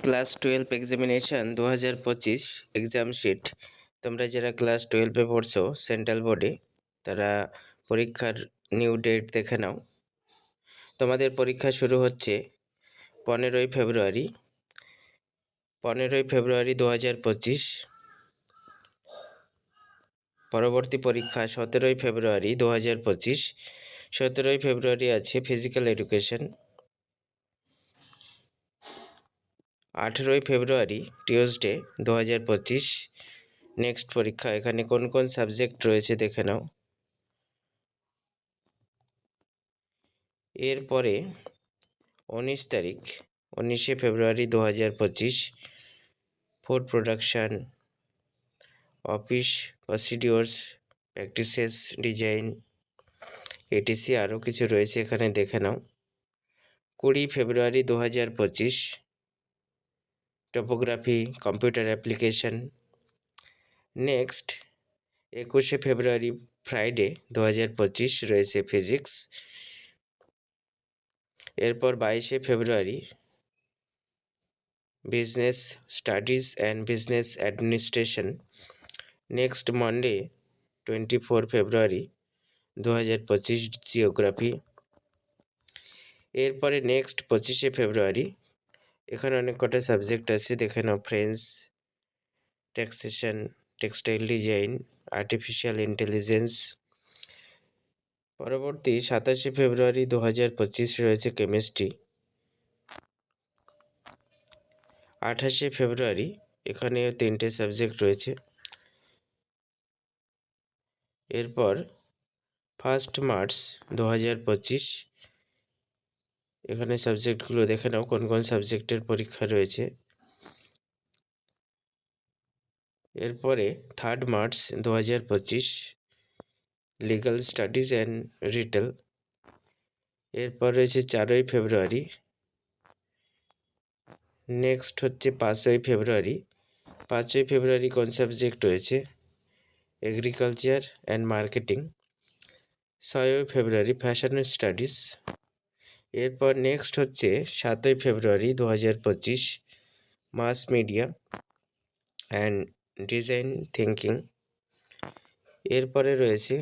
Class 12 examination 2025 exam sheet. তোমরা যারা class 12-এ পড়ছো সেন্ট্রাল বোর্ডে, তারা পরীক্ষার নিউ ডেট দেখে নাও। তোমাদের পরীক্ষা শুরু হচ্ছে 15ই ফেব্রুয়ারি 2025। পরবর্তী পরীক্ষা 17ই ফেব্রুয়ারি 2025। 17ই ফেব্রুয়ারি আছে ফিজিক্যাল এডুকেশন। 18ই ফেব্রুয়ারি টিউসডে 2025 নেক্সট পরীক্ষা। এখানে কোন কোন সাবজেক্ট রয়েছে দেখে নাও। এরপরে 19শে February 2025 food production, office procedures, practices, design, etc আরও কিছু রয়েছে এখানে দেখে নাও। 20 February 2025 topography, computer application. Next 21শে ফেব্রুয়ারি ফ্রাইডে 2025 রয়েছে ফিজিক্স। এরপর 22শে February business studies and business administration. Next Monday 24 February 2025 geography. এরপরে নেক্সট 25শে ফেব্রুয়ারি, এখানে অনেক কটা সাবজেক্ট আছে দেখে নাও। French, taxation, textile design, artificial intelligence. পরবর্তী 27শে ফেব্রুয়ারি 2025 রয়েছে কেমিস্ট্রি। 28শে ফেব্রুয়ারি এখানে 3টে সাবজেক্ট রয়েছে। এরপর 1 মার্চ 2025 এখানে সাবজেক্টগুলো দেখে নাও কোন কোন সাবজেক্টের পরীক্ষা রয়েছে। এরপরে 3 March 2025 legal studies and retail. এরপর রয়েছে 4ই ফেব্রুয়ারি। নেক্সট হচ্ছে 5ই ফেব্রুয়ারি। 5ই ফেব্রুয়ারি কোন সাবজেক্ট রয়েছে? Agriculture and marketing. 6ই ফেব্রুয়ারি ফ্যাশন স্টাডিজ। এরপর নেক্সট হচ্ছে 7ই February 2025 mass media and design thinking. এরপরে রয়েছে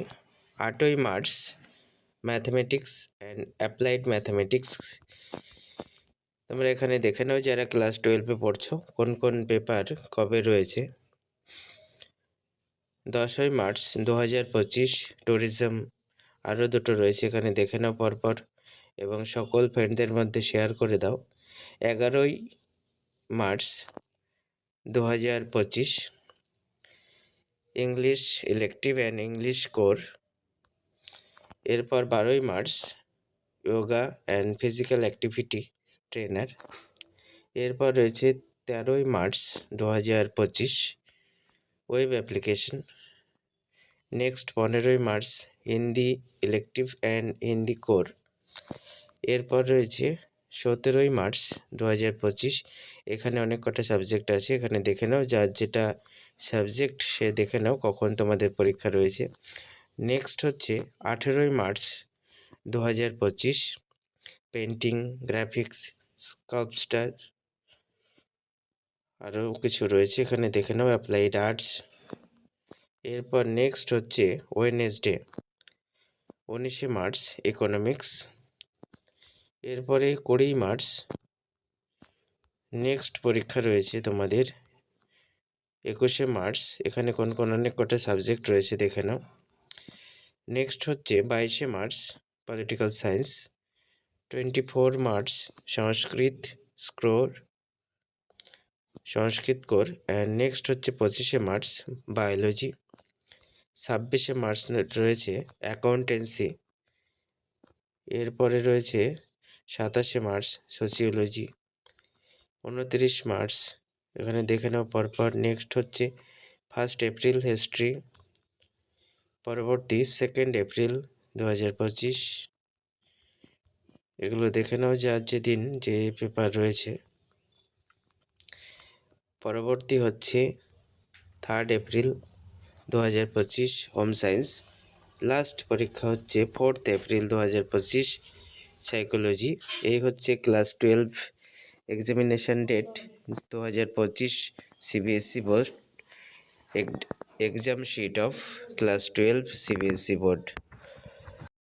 8ই March mathematics and applied mathematics. তোমরা এখানে দেখে নাও যারা ক্লাস 12-এ পড়ছো কোন কোন পেপার কবে রয়েছে। 10ই মার্চ 2025 ট্যুরিজম, আরও দুটো রয়েছে এখানে দেখে নাও পরপর এবং সকল ফ্রেন্ডদের মধ্যে শেয়ার করে দাও। 11ই March 2025 English elective and English core. এরপর 12ই March yoga and physical activity trainer. এরপর রয়েছে 13ই মার্চ 2025 ওয়েব অ্যাপ্লিকেশন। নেক্সট 15ই March Hindi elective and Hindi core. এরপর রয়েছে 17ই মার্চ 2025। এখানে অনেক কটা সাবজেক্ট আছে এখানে দেখে নাও, যার যেটা সাবজেক্ট সে দেখে নাও কখন তোমাদের পরীক্ষা রয়েছে। নেক্সট হচ্ছে 18ই মার্চ 2025 পেন্টিং, গ্রাফিক্স, স্কাল্পচার আরও কিছু রয়েছে এখানে দেখে নাও, অ্যাপ্লাইড আর্টস। এরপর নেক্সট হচ্ছে ওয়েডনেসডে 19শে মার্চ ইকোনমিক্স। এরপরে 20ই মার্চ নেক্সট পরীক্ষা রয়েছে তোমাদের 21শে মার্চ। এখানে কোন কোন অনেক কটা সাবজেক্ট রয়েছে দেখে নাও। নেক্সট হচ্ছে 22শে March political science. 24 March Sanskrit core and next হচ্ছে 25শে মার্চ বায়োলজি। 26শে মার্চ রয়েছে অ্যাকাউন্টেন্সি। এরপরে রয়েছে 27শে মার্চ সোসিওলজি। 29 মার্চ এখানে দেখে নাও পরপর। নেক্সট হচ্ছে 1 এপ্রিল হিস্ট্রি। পরবর্তী 2 এপ্রিল 2025 এগুলো দেখে নাও যার যেদিন যে পেপার রয়েছে। পরবর্তী হচ্ছে 3 এপ্রিল 2025 হোম সায়েন্স। লাস্ট পরীক্ষা হচ্ছে 4 এপ্রিল 2025 সাইকোলজি। এই হচ্ছে class 12 examination date 2025 CBSE board, exam sheet of class 12 CBSE board.